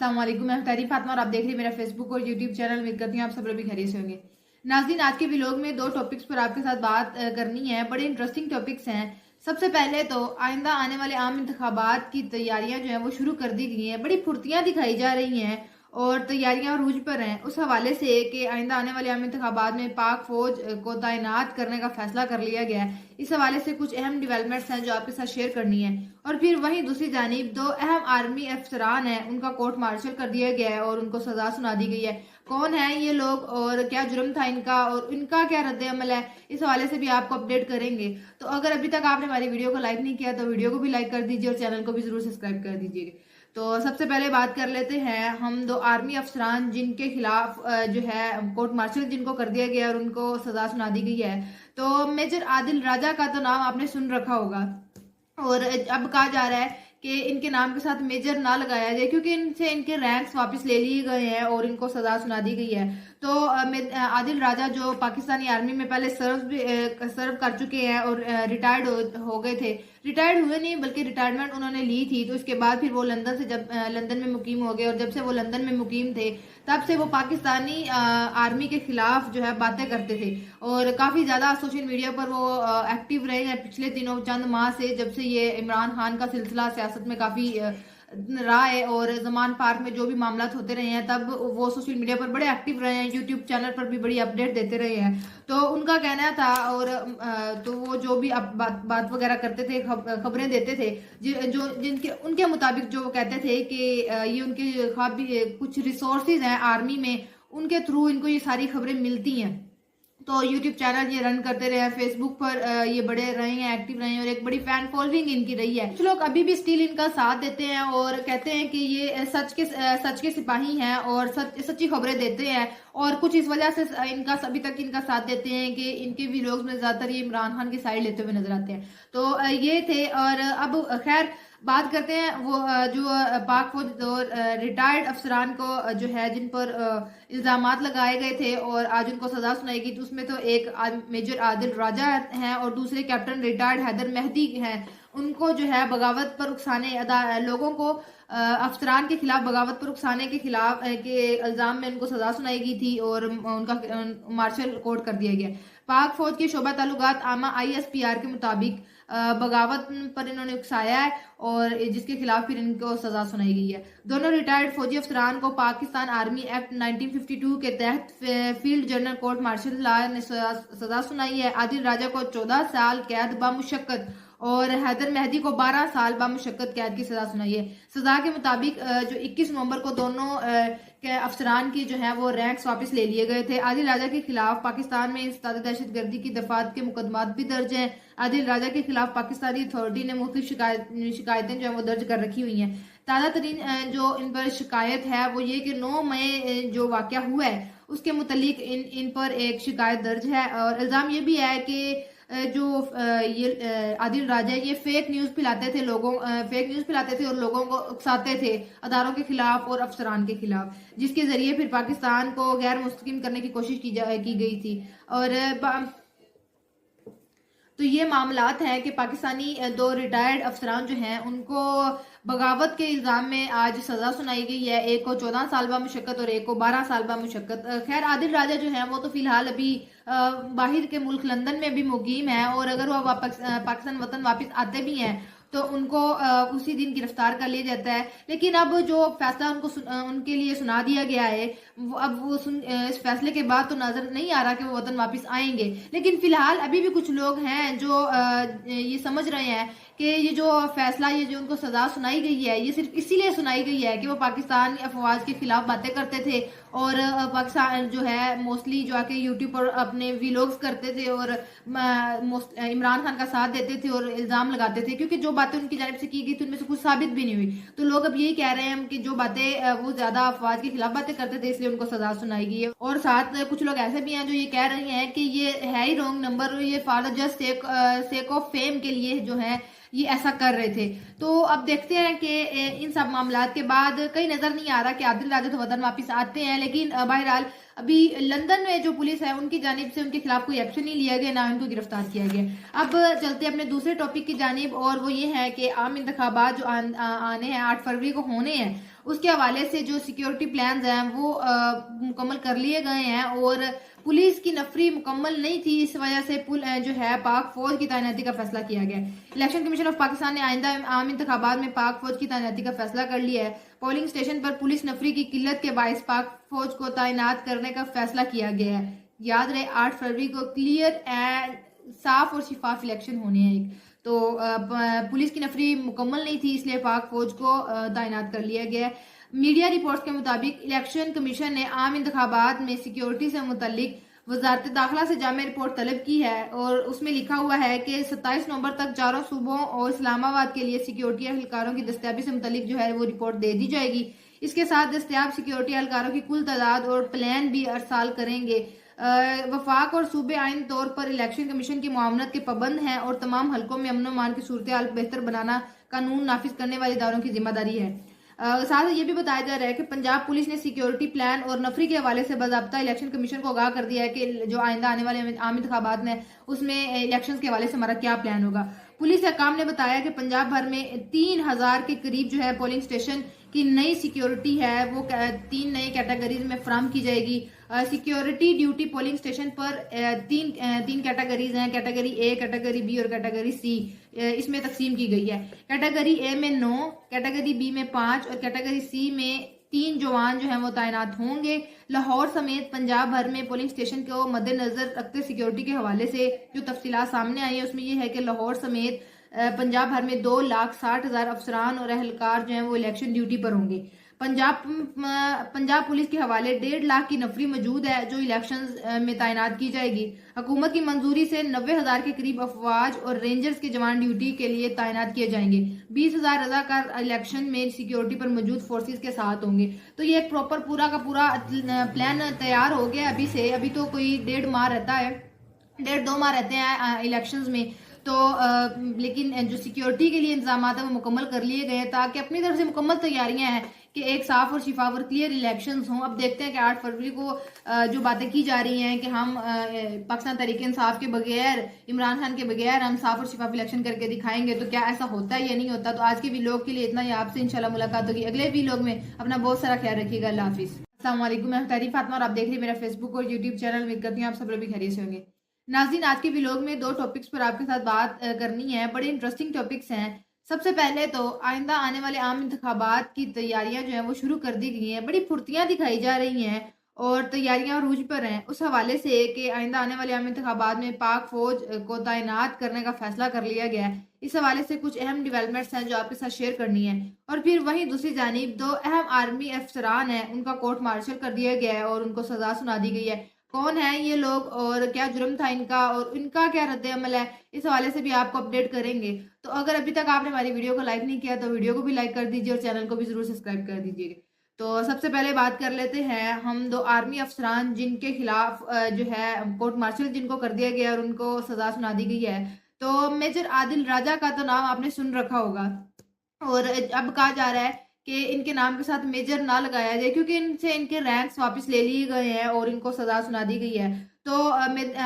अस्सलाम वालेकुम, मैं तारीफ फातिमा और आप देख रहे हैं मेरा फेसबुक और यूट्यूब चैनल। उम्मीद करती हूँ आप सब लोग भी खैरियत से होंगे। नाज़रीन, आज के व्लॉग में दो टॉपिक्स पर आपके साथ बात करनी है। बड़े इंटरेस्टिंग टॉपिक्स हैं। सबसे पहले तो आइंदा आने वाले आम इंतखाबात की तैयारियां जो है वो शुरू कर दी गई हैं। बड़ी फुर्तियां दिखाई जा रही हैं और तैयारियां अरूज पर हैं उस हवाले से कि आइंदा आने वाले आम इंतखाबात में पाक फौज को तैनात करने का फैसला कर लिया गया है। इस हवाले से कुछ अहम डेवलपमेंट्स हैं जो आपके साथ शेयर करनी है। और फिर वहीं दूसरी जानिब दो अहम आर्मी अफसरान हैं, उनका कोर्ट मार्शल कर दिया गया है और उनको सजा सुना दी गई है। कौन है ये लोग और क्या जुर्म था इनका और इनका क्या रद्द अमल है, इस हवाले से भी आपको अपडेट करेंगे। तो अगर अभी तक आपने हमारी वीडियो को लाइक नहीं किया तो वीडियो को भी लाइक कर दीजिए और चैनल को भी जरूर सब्सक्राइब कर दीजिए। तो सबसे पहले बात कर लेते हैं हम दो आर्मी अफसरान जिनके खिलाफ जो है कोर्ट मार्शल जिनको कर दिया गया और उनको सजा सुना दी गई है। तो मेजर आदिल राजा का तो नाम आपने सुन रखा होगा और अब कहा जा रहा है कि इनके नाम के साथ मेजर ना लगाया जाए क्योंकि इनसे इनके रैंक्स वापस ले लिए गए हैं और इनको सजा सुना दी गई है। तो आदिल राजा जो पाकिस्तानी आर्मी में पहले सर्व कर चुके हैं और रिटायर्ड हो गए थे। रिटायर्ड हुए नहीं बल्कि रिटायरमेंट उन्होंने ली थी। तो इसके बाद फिर वो लंदन में मुकीम हो गए और जब से वो लंदन में मुकीम थे तब से वो पाकिस्तानी आर्मी के खिलाफ जो है बातें करते थे और काफी ज्यादा सोशल मीडिया पर वो एक्टिव रहे हैं पिछले दिनों चंद माह से, जब से ये इमरान खान का सिलसिला सियासत में काफी रहा है और जमान पार्क में जो भी मामला होते रहे हैं तब वो सोशल मीडिया पर बड़े एक्टिव रहे हैं, यूट्यूब चैनल पर भी बड़ी अपडेट देते रहे हैं। तो उनका कहना था और तो वो जो भी बात वगैरह करते थे, खबरें देते थे जो जिनके उनके मुताबिक जो वो कहते थे कि ये उनके कुछ रिसोर्सेज हैं आर्मी में, उनके थ्रू इनको ये सारी खबरें मिलती हैं। तो यूट्यूब चैनल ये रन करते रहे हैं, फेसबुक पर ये बड़े रहे हैं, एक्टिव रहे हैं और एक बड़ी फैन फॉलोइंग इनकी रही है। कुछ लोग अभी भी स्टिल इनका साथ देते हैं और कहते हैं कि ये सच के सिपाही हैं और सच्ची खबरें देते हैं और कुछ इस वजह से इनका अभी तक इनका साथ देते हैं कि इनके व्लॉग्स में ज्यादातर ये इमरान खान की साइड लेते हुए नजर आते हैं। तो ये थे और अब खैर बात करते हैं वो जो पाक फौज दो रिटायर्ड अफसरान को जो है जिन पर इल्जामात लगाए गए थे और आज उनको सजा सुनाई गई। तो उसमें तो एक मेजर आदिल राजा हैं और दूसरे कैप्टन रिटायर्ड हैदर मेहदी हैं। उनको जो है बगावत पर उकसाने लोगों को अफसरान के खिलाफ बगावत पर उकसाने के खिलाफ के इल्जाम में उनको सजा सुनाई गई थी और उनका मार्शल कोर्ट कर दिया गया। पाक फौज के शोबा तालुकात आमा ISPR के मुताबिक बगावत पर इन्होंने उकसाया है और जिसके खिलाफ फिर इनको सजा सुनाई गई है। दोनों रिटायर्ड फौजी अफसरान को पाकिस्तान आर्मी एक्ट 1952 के तहत field general court martial law ने सजा सुनाई है। आदिल राजा को 14 साल कैद बामुशक्कत और हैदर मेहदी को 12 साल बामुशक्कत कैद की सजा सुनाई है। सजा के मुताबिक जो 21 नवंबर को दोनों के अफसरान की जो है वो रैंक्स वापस ले लिए गए थे। आदिल राजा के खिलाफ पाकिस्तान में इंसदाद दहशतगर्दी की दफात के मुकदमात भी दर्ज हैं। आदिल राजा के खिलाफ पाकिस्तानी अथॉरिटी ने मुख्तलिफ शिकायतें जो है वो दर्ज कर रखी हुई हैं। ताज़ा तरीन जो इन पर शिकायत है वो ये कि 9 मई जो वाक़या हुआ है उसके मुतलिक इन पर एक शिकायत दर्ज है और इल्ज़ाम ये भी है कि जो ये आदिल राजा ये फेक न्यूज़ फैलाते थे और लोगों को उकसाते थे अदारों के खिलाफ और अफसरान के खिलाफ, जिसके जरिए फिर पाकिस्तान को गैर मुस्तकिम करने की कोशिश की गई थी। और तो ये मामलात हैं कि पाकिस्तानी दो रिटायर्ड अफसरान जो हैं उनको बगावत के इल्जाम में आज सजा सुनाई गई है। एक को 14 साल बामुशक्कत और एक को 12 साल बामुशक्कत। खैर आदिल राजा जो है वो तो फिलहाल अभी बाहर के मुल्क लंदन में भी मुकीम है और अगर वो वापस पाकिस्तान वतन वापस आते भी हैं तो उनको उसी दिन गिरफ्तार कर लिया जाता है। लेकिन अब जो फैसला उनके लिए सुना दिया गया है वो इस फैसले के बाद तो नजर नहीं आ रहा कि वो वतन वापस आएंगे। लेकिन फिलहाल अभी भी कुछ लोग हैं जो ये समझ रहे हैं कि ये जो फैसला ये जो उनको सजा सुनाई गई है ये सिर्फ इसीलिए सुनाई गई है कि वो पाकिस्तान अफवाज के खिलाफ बातें करते थे और पाकिस्तान जो है मोस्टली जो आके यूट्यूब पर अपने व्लॉग्स करते थे और इमरान खान का साथ देते थे और इल्जाम लगाते थे, क्योंकि जो बातें उनकी जानिब से की गई थी उनमें से कुछ साबित भी नहीं हुई। तो लोग अब यही कह रहे हैं कि जो बातें वो ज्यादा अफवाज के खिलाफ बातें करते थे इसलिए उनको सजा सुनाई गई है। और साथ कुछ लोग ऐसे भी हैं जो ये कह रहे हैं कि ये है ही रॉन्ग नंबर, ये for the just sake of fame के लिए जो है ये ऐसा कर रहे थे। तो अब देखते हैं कि इन सब मामलात के बाद कहीं नजर नहीं आ रहा कि आदिल राजा तो वतन वापिस आते हैं, लेकिन बहरहाल अभी लंदन में जो पुलिस है उनकी जानिब से उनके खिलाफ कोई एक्शन नहीं लिया गया, ना उनको गिरफ्तार किया गया। अब चलते हैं अपने दूसरे टॉपिक की जानिब और वो ये है कि आम इंतखाबात जो आने हैं 8 फरवरी को होने हैं उसके हवाले से जो सिक्योरिटी प्लान हैं वो मुकम्मल कर लिए गए हैं और पुलिस की नफरी मुकम्मल नहीं थी, इस वजह से जो है पाक फौज की तैनाती का फैसला किया गया। इलेक्शन कमीशन ऑफ पाकिस्तान ने आइंदा आम इंतखाबात में पाक फौज की तैनाती का फैसला कर लिया है। पोलिंग स्टेशन पर पुलिस नफरी की किल्लत के बायस पाक फौज को तैनात करने का फैसला किया गया है। याद रहे 8 फरवरी को क्लियर एंड साफ और शिफाफ इलेक्शन होने हैं। एक तो पुलिस की नफरी मुकम्मल नहीं थी, इसलिए पाक फौज को तैनात कर लिया गया है। मीडिया रिपोर्ट्स के मुताबिक इलेक्शन कमीशन ने आम इंतखाबात में सिक्योरिटी से मुतल्लिक वजारत दाखिला से जामे रिपोर्ट तलब की है और उसमें लिखा हुआ है कि 27 नवंबर तक चारों सूबों और इस्लामाबाद के लिए सिक्योरिटी एहलकारों की दस्तयाबी से मुतल्लिक जो है वो रिपोर्ट दे दी जाएगी। इसके साथ दस्तयाब सिक्योरिटी एहलकारों की कुल तादाद और प्लान भी अरसाल करेंगे। वफाक और सूबे आइन तौर पर इलेक्शन कमीशन की मुआवनत के पाबंद हैं और तमाम हलकों में अमन मान की सूरत हाल बेहतर बनाना कानून नाफिज करने वाले इदारों की जिम्मेदारी है। साथ ही ये भी बताया जा रहा है कि पंजाब पुलिस ने सिक्योरिटी प्लान और नफरी के हवाले से बाज़ाब्ता इलेक्शन कमीशन को आगाह कर दिया है कि जो आइंदा आने वाले आम इंतखाबात में उसमें इलेक्शन के हवाले से हमारा क्या प्लान होगा। पुलिस हकाम ने बताया कि पंजाब भर में 3000 के करीब जो है पोलिंग स्टेशन की नई सिक्योरिटी है वो 3 नई कैटेगरीज में फ्राहम की जाएगी। सिक्योरिटी ड्यूटी पोलिंग स्टेशन पर तीन कैटेगरीज हैं, कैटेगरी ए, कैटेगरी बी और कैटेगरी सी इसमें तकसीम की गई है। कैटेगरी ए में 9, कैटेगरी बी में 5 और कैटेगरी सी में 3 जवान जो हैं वो तैनात होंगे। लाहौर समेत पंजाब भर में पोलिंग स्टेशन को मद्देनजर रखते सिक्योरिटी के हवाले से जो तफसीलात सामने आई है उसमें यह है कि लाहौर समेत पंजाब भर में 2,60,000 अफसरान और अहलकार जो हैं वो इलेक्शन ड्यूटी पर होंगे। पंजाब पुलिस के हवाले 1.5 लाख की नफरी मौजूद है जो इलेक्शन में तैनात की जाएगी। हुकूमत की मंजूरी से 90,000 के करीब अफवाज और रेंजर्स के जवान ड्यूटी के लिए तैनात किए जाएंगे। 20,000 रजाकार इलेक्शन में सिक्योरिटी पर मौजूद फोर्सेस के साथ होंगे। तो ये एक प्रॉपर पूरा का पूरा प्लान तैयार हो गया अभी से। अभी तो कोई 1.5 माह रहता है, 1.5-2 माह रहते हैं इलेक्शंस में। तो लेकिन जो सिक्योरिटी के लिए इंतजाम है वो मुकम्मल कर लिए गए हैं ताकि अपनी तरफ से मुकम्मल तैयारियां हैं कि एक साफ और शिफाफ और क्लियर इलेक्शंस हों। अब देखते हैं कि 8 फरवरी को जो बातें की जा रही हैं कि हम पाकिस्तान तहरीक इंसाफ के बगैर, इमरान खान के बगैर हम साफ और शिफाफ इलेक्शन करके दिखाएंगे, तो क्या ऐसा होता है या नहीं होता। तो आज के व्लॉग के लिए इतना ही। आपसे इंशाल्लाह मुलाकात होगी अगले व्लॉग में। अपना बहुत सारा ख्याल रखिएगा। अल्लाह हाफिज़। अस्सलाम वालेकुम, मैं तारीफ फातिमा और आप देख रहे हैं मेरा फेसबुक और यूट्यूब चैनल। उम्मीद करती हूँ आप सब लोग भी खैरियत से होंगे। नाज़रीन, आज के व्लॉग में 2 टॉपिक्स पर आपके साथ बात करनी है। बड़े इंटरेस्टिंग टॉपिक्स हैं। सबसे पहले तो आइंदा आने वाले आम इंतखाबात की तैयारियां जो हैं वो शुरू कर दी गई हैं। बड़ी फुर्तियां दिखाई जा रही हैं और तैयारियां अरूज पर हैं उस हवाले से कि आइंदा आने वाले आम इंतखाबात में पाक फौज को तैनात करने का फैसला कर लिया गया है। इस हवाले से कुछ अहम डेवलपमेंट्स हैं जो आपके साथ शेयर करनी है। और फिर वहीं दूसरी जानिब 2 अहम आर्मी अफसरान हैं, उनका कोर्ट मार्शल कर दिया गया है और उनको सजा सुना दी गई है। कौन है ये लोग और क्या जुर्म था इनका और इनका क्या रद्द अमल है, इस हवाले से भी आपको अपडेट करेंगे। तो अगर अभी तक आपने हमारी वीडियो को लाइक नहीं किया तो वीडियो को भी लाइक कर दीजिए और चैनल को भी जरूर सब्सक्राइब कर दीजिएगा। तो सबसे पहले बात कर लेते हैं हम 2 आर्मी अफसरान जिनके खिलाफ जो है कोर्ट मार्शल जिनको कर दिया गया और उनको सजा सुना दी गई है। तो मेजर आदिल राजा का तो नाम आपने सुन रखा होगा और अब कहा जा रहा है कि इनके नाम के साथ मेजर ना लगाया जाए क्योंकि इनसे इनके रैंक्स वापस ले लिए गए हैं और इनको सजा सुना दी गई है। तो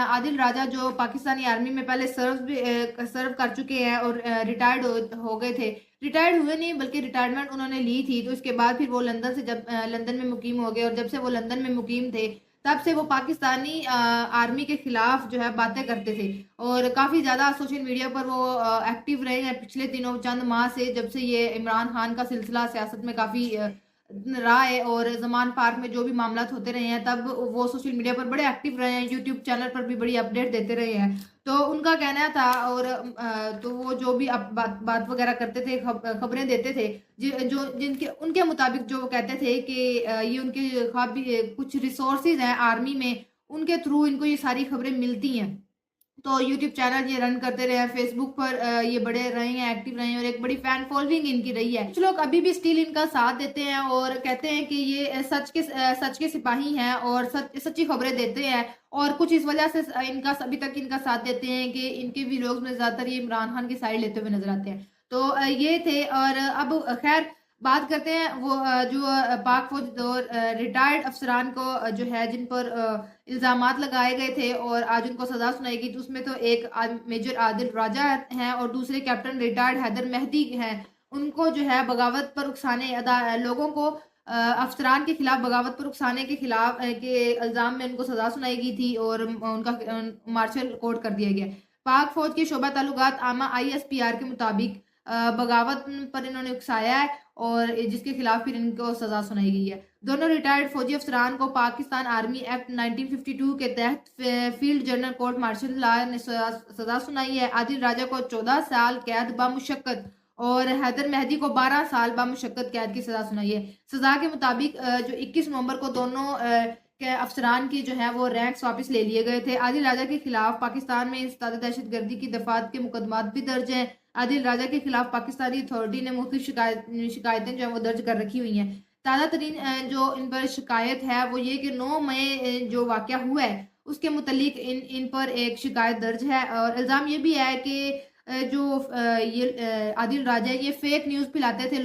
आदिल राजा जो पाकिस्तानी आर्मी में पहले सर्व कर चुके हैं और रिटायर्ड हो गए थे। रिटायर्ड हुए नहीं बल्कि रिटायरमेंट उन्होंने ली थी। तो इसके बाद फिर वो लंदन में मुकीम हो गए और जब से वो लंदन में मुकीम थे तब से वो पाकिस्तानी आर्मी के खिलाफ जो है बातें करते थे और काफ़ी ज़्यादा सोशल मीडिया पर वो एक्टिव रहे हैं पिछले चंद माह से, जब से ये इमरान खान का सिलसिला सियासत में काफ़ी रहा है और जमान पार्क में जो भी मामला होते रहे हैं तब वो सोशल मीडिया पर बड़े एक्टिव रहे हैं, यूट्यूब चैनल पर भी बड़ी अपडेट देते रहे हैं। तो उनका कहना था और तो वो जो भी बात वगैरह करते थे, खबरें देते थे जो जिनके उनके मुताबिक जो वो कहते थे कि ये उनके कुछ रिसोर्सेज हैं आर्मी में, उनके थ्रू इनको ये सारी खबरें मिलती हैं। तो यूट्यूब चैनल ये रन करते रहे हैं, फेसबुक पर ये बड़े रहे हैं, एक्टिव रहे हैं और एक बड़ी फैन फॉलोइंग इनकी रही है। कुछ लोग अभी भी स्टिल इनका साथ देते हैं और कहते हैं कि ये सच के सिपाही हैं और सच्ची खबरें देते हैं और कुछ इस वजह से इनका अभी तक इनका साथ देते हैं कि इनके व्लॉग्स में ज्यादातर ये इमरान खान की साइड लेते हुए नजर आते हैं। तो ये थे और अब खैर बात करते हैं वो जो पाक फौज और रिटायर्ड अफसरान को जो है जिन पर इल्जामात लगाए गए थे और आज उनको सजा सुनाई गई। तो उसमें तो एक मेजर आदिल राजा हैं और दूसरे कैप्टन रिटायर्ड हैदर मेहदी हैं। उनको जो है बगावत पर उकसाने लोगों को अफसरान के खिलाफ बगावत पर उकसाने के खिलाफ के इल्ज़ाम में उनको सजा सुनाई गई थी और उनका मार्शल कोर्ट कर दिया गया। पाक फौज के शोबा ताल्लुकात आमा ISPR के मुताबिक बगावत पर इन्होंने उकसाया है और जिसके खिलाफ फिर इनको सजा सुनाई गई है। दोनों रिटायर्ड फौजी अफसरान को पाकिस्तान आर्मी एक्ट 1952 के तहत field general court martial law ने सजा सुनाई है। आदिल राजा को 14 साल कैद बामुशक्कत और हैदर मेहदी को 12 साल बामुशक्कत कैद की सजा सुनाई है। सजा के मुताबिक जो 21 नवंबर को दोनों के अफसरान की जो है वो रैंक्स वापस ले लिए गए थे। आदिल राजा के खिलाफ पाकिस्तान में इंसदाद दहशतगर्दी की दफात के मुकदमात भी दर्ज हैं। आदिल राजा के खिलाफ पाकिस्तानी अथॉरिटी ने मुख्तलिफ शिकायतें जो है वो दर्ज कर रखी हुई हैं। ताज़ा तरीन जो इन पर शिकायत है वो ये कि 9 मई जो वाक़या हुआ है उसके मुतलिक इन पर एक शिकायत दर्ज है और इल्ज़ाम ये भी है कि जो ये आदिल राजा ये फेक न्यूज़ फैलाते थे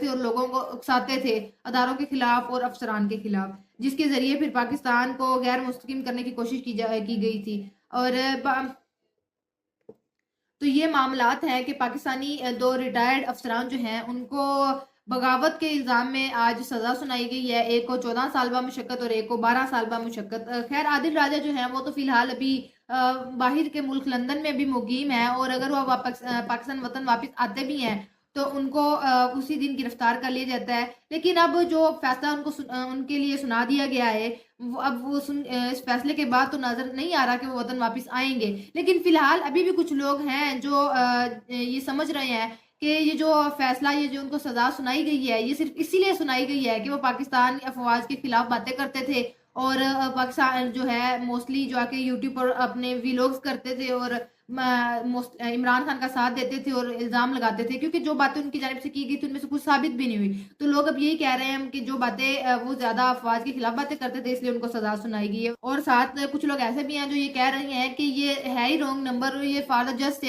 और लोगों को उकसाते थे अदारों के खिलाफ और अफसरान के खिलाफ, जिसके ज़रिए फिर पाकिस्तान को गैर मुस्तकिम करने की कोशिश की गई थी। और तो ये मामलात हैं कि पाकिस्तानी 2 रिटायर्ड अफसरान जो हैं उनको बगावत के इल्ज़ाम में आज सज़ा सुनाई गई है। एक को 14 साल बामुशक्कत और एक को 12 साल बामुशक्कत। खैर आदिल राजा जो है वो तो फ़िलहाल अभी बाहर के मुल्क लंदन में भी मुकीम है और अगर वह वापस पाकिस्तान वतन वापस आते भी हैं तो उनको उसी दिन गिरफ्तार कर लिया जाता है। लेकिन अब जो फैसला उनके लिए सुना दिया गया है अब वो इस फैसले के बाद तो नजर नहीं आ रहा कि वो वतन वापस आएंगे। लेकिन फिलहाल अभी भी कुछ लोग हैं जो ये समझ रहे हैं कि ये जो फैसला ये जो उनको सजा सुनाई गई है ये सिर्फ इसीलिए सुनाई गई है कि वो पाकिस्तान अफवाज के खिलाफ बातें करते थे और पाकिस्तान जो है मोस्टली जो आके यूट्यूब पर अपने व्लॉग्स करते थे और इमरान खान का साथ देते थे और इल्ज़ाम लगाते थे, क्योंकि जो बातें उनकी जानिब से की गई थी उनमें से कुछ साबित भी नहीं हुई। तो लोग अब यही कह रहे हैं कि जो बातें वो ज़्यादा अफवाज के खिलाफ बातें करते थे इसलिए उनको सजा सुनाई गई है। और साथ कुछ लोग ऐसे भी हैं जो ये कह रहे हैं कि ये है ही रॉन्ग नंबर, ये for the just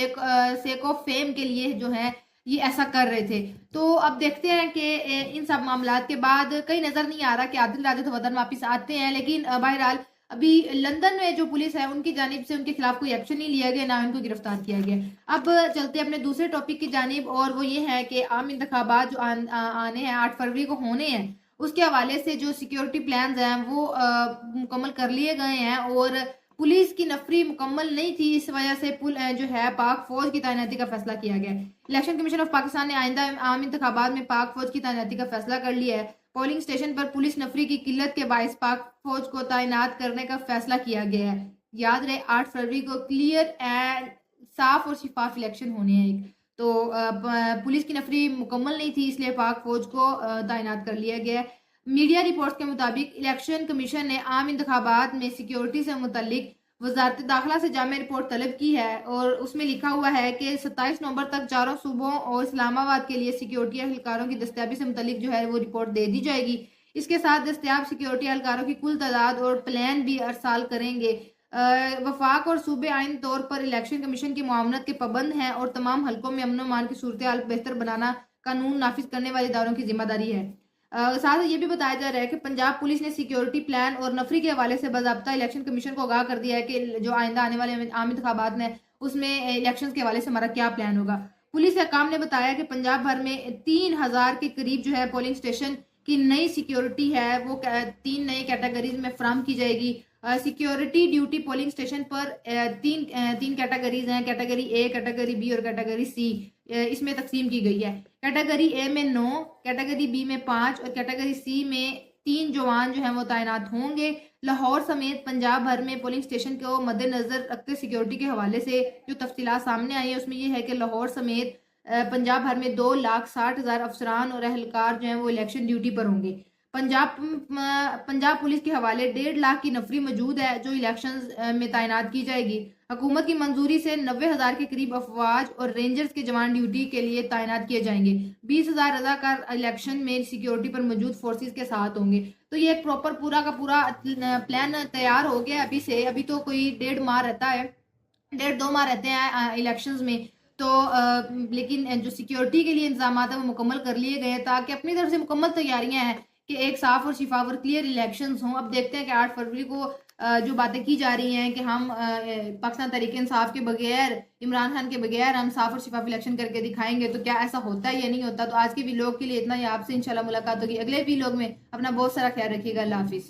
sake of fame के लिए जो है ये ऐसा कर रहे थे। तो अब देखते हैं कि इन सब मामलात के बाद कहीं नजर नहीं आ रहा कि आदिल राजा तो वतन वापस आते हैं, लेकिन बहरहाल अभी लंदन में जो पुलिस है उनकी जानिब से उनके खिलाफ कोई एक्शन नहीं लिया गया, ना उनको गिरफ्तार किया गया। अब चलते हैं अपने दूसरे टॉपिक की जानिब और वो ये है कि आम इंतखाबात जो आने हैं 8 फरवरी को होने हैं, उसके हवाले से जो सिक्योरिटी प्लान हैं वो मुकम्मल कर लिए गए हैं और पुलिस की नफरी मुकम्मल नहीं थी, इस वजह से जो है पाक फौज की तैनाती का फैसला किया गया। इलेक्शन कमीशन ऑफ पाकिस्तान ने आइंदा आम इंतखाबात में पाक फौज की तैनाती का फैसला कर लिया है। पोलिंग स्टेशन पर पुलिस नफरी की किल्लत के बायस पाक फौज को तैनात करने का फैसला किया गया है। याद रहे 8 फरवरी को क्लियर एंड साफ और शिफाफ इलेक्शन होने हैं। तो पुलिस की नफरी मुकम्मल नहीं थी इसलिए पाक फौज को तैनात कर लिया गया है। मीडिया रिपोर्ट्स के मुताबिक इलेक्शन कमीशन ने आम इंतखाबात में सिक्योरिटी से मुतल्लिक वजारत दाखिला से जामे रिपोर्ट तलब की है और उसमें लिखा हुआ है कि 27 नवंबर तक चारों सूबों और इस्लामाबाद के लिए सिक्योरिटी एहलकारों की दस्तियाबी से मुतल्लिक जो है वो रिपोर्ट दे दी जाएगी। इसके साथ दस्तियाब सिक्योरिटी एहलकारों की कुल तादाद और प्लान भी अरसाल करेंगे। वफाक और सूबे आइन तौर पर इलेक्शन कमीशन की मुआवनत के पाबंद हैं और तमाम हलकों में अमन अमान की सूरत हाल बेहतर बनाना कानून नाफिज करने वाले इदारों की जिम्मेदारी है। साथ ये भी बताया जा रहा है कि पंजाब पुलिस ने सिक्योरिटी प्लान और नफरी के हवाले से बाज़ाब्ता इलेक्शन कमीशन को आगाह कर दिया है कि जो आइंदा आने वाले आम इंतखाबात में उसमें इलेक्शन के हवाले से हमारा क्या प्लान होगा। पुलिस हकाम ने बताया कि पंजाब भर में 3000 के करीब जो है पोलिंग स्टेशन की नई सिक्योरिटी है वो 3 नई कैटेगरीज में फ्राहम की जाएगी। सिक्योरिटी ड्यूटी पोलिंग स्टेशन पर तीन कैटेगरीज हैं, कैटेगरी ए, कैटेगरी बी और कैटेगरी सी इसमें तकसीम की गई है। कैटेगरी ए में 9, कैटेगरी बी में 5 और कैटेगरी सी में 3 जवान जो हैं वो तैनात होंगे। लाहौर समेत पंजाब भर में पोलिंग स्टेशन को मद्देनजर रखते सिक्योरिटी के हवाले से जो तफसीलात सामने आई है उसमें यह है कि लाहौर समेत पंजाब भर में 2,60,000 अफसरान और एहलकार जो हैं वो इलेक्शन ड्यूटी पर होंगे। पंजाब पुलिस के हवाले 1.5 लाख की नफरी मौजूद है जो इलेक्शन में तैनात की जाएगी। हुकूमत की मंजूरी से 90,000 के करीब अफवाज और रेंजर्स के जवान ड्यूटी के लिए तैनात किए जाएंगे। 20,000 रजाकार इलेक्शन में सिक्योरिटी पर मौजूद फोर्सेस के साथ होंगे। तो ये एक प्रॉपर पूरा का पूरा प्लान तैयार हो गया अभी से। अभी तो कोई 1.5 माह रहता है, 1.5-2 माह रहते हैं इलेक्शंस में। तो लेकिन जो सिक्योरिटी के लिए इंतजाम है वो मुकम्मल कर लिए गए ताकि अपनी तरफ से मुकम्मल तैयारियां हैं कि एक साफ और शिफाफ और क्लियर इलेक्शंस हों। अब देखते हैं कि 8 फरवरी को जो बातें की जा रही हैं कि हम पाकिस्तान तहरीक इंसाफ के बगैर, इमरान खान के बगैर हम साफ और शिफाफ इलेक्शन करके दिखाएंगे, तो क्या ऐसा होता है या नहीं होता। तो आज के वीलॉग के लिए इतना ही, आपसे इंशाल्लाह मुलाकात होगी अगले वीलॉग में। अपना बहुत सारा ख्याल रखिएगा। अल्लाह हाफिज।